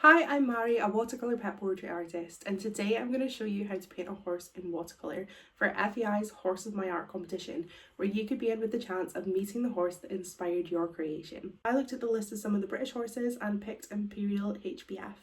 Hi, I'm Mairi, a watercolour pet portrait artist, and today I'm going to show you how to paint a horse in watercolour for FEI's Horse of My Art competition, where you could be in with the chance of meeting the horse that inspired your creation. I looked at the list of some of the British horses and picked Imperial HBF.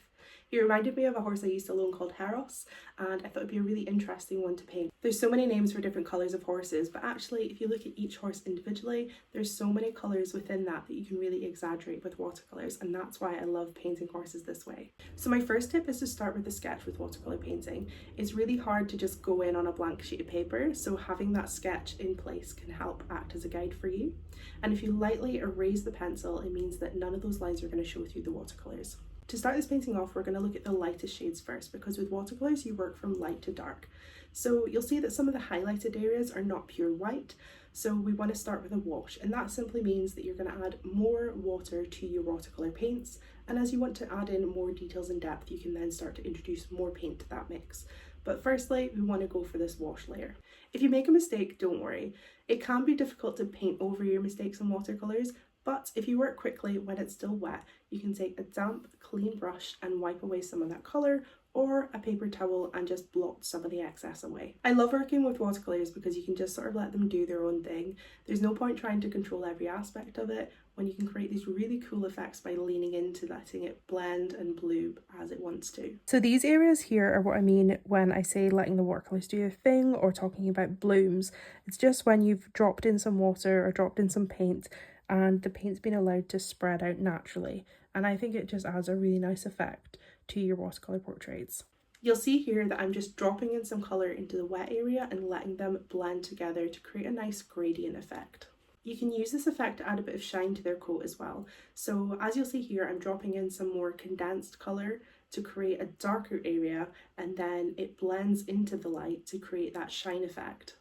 He reminded me of a horse I used to own called Heros, and I thought it'd be a really interesting one to paint. There's so many names for different colours of horses, but actually if you look at each horse individually, there's so many colours within that you can really exaggerate with watercolours, and that's why I love painting horses this way. So my first tip is to start with a sketch with watercolour painting. It's really hard to just go in on a blank sheet of paper, so having that sketch in place can help act as a guide for you. And if you lightly erase the pencil, it means that none of those lines are going to show through the watercolours. To start this painting off, we're going to look at the lightest shades first, because with watercolours you work from light to dark. So you'll see that some of the highlighted areas are not pure white, so we want to start with a wash, and that simply means that you're going to add more water to your watercolour paints, and as you want to add in more details and depth, you can then start to introduce more paint to that mix. But firstly, we want to go for this wash layer. If you make a mistake, don't worry. It can be difficult to paint over your mistakes in watercolours, but if you work quickly when it's still wet, you can take a damp, clean brush and wipe away some of that colour, or a paper towel and just blot some of the excess away. I love working with watercolours because you can just sort of let them do their own thing. There's no point trying to control every aspect of it when you can create these really cool effects by leaning into letting it blend and bloom as it wants to. So these areas here are what I mean when I say letting the watercolours do their thing or talking about blooms. It's just when you've dropped in some water or dropped in some paint and the paint's been allowed to spread out naturally, and I think it just adds a really nice effect to your watercolour portraits. You'll see here that I'm just dropping in some colour into the wet area and letting them blend together to create a nice gradient effect. You can use this effect to add a bit of shine to their coat as well. So as you'll see here, I'm dropping in some more condensed colour to create a darker area, and then it blends into the light to create that shine effect.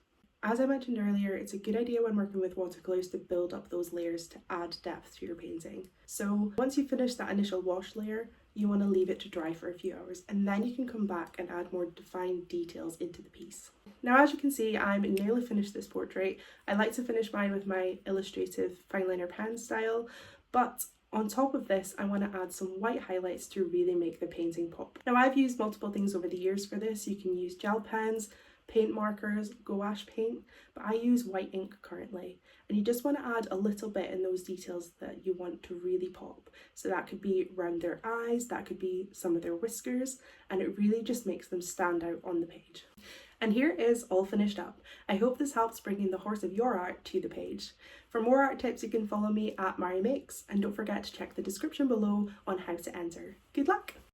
As I mentioned earlier, it's a good idea when working with watercolours to build up those layers to add depth to your painting. So once you finish that initial wash layer, you want to leave it to dry for a few hours, and then you can come back and add more defined details into the piece. Now, as you can see, I'm nearly finished this portrait. I like to finish mine with my illustrative fine liner pen style, but on top of this, I want to add some white highlights to really make the painting pop. Now, I've used multiple things over the years for this. You can use gel pens, paint markers, gouache paint, but I use white ink currently, and you just want to add a little bit in those details that you want to really pop. So that could be around their eyes, that could be some of their whiskers, and it really just makes them stand out on the page. And here is all finished up. I hope this helps bringing the horse of your art to the page. For more art tips, you can follow me at Mairi Makes, and don't forget to check the description below on how to enter. Good luck!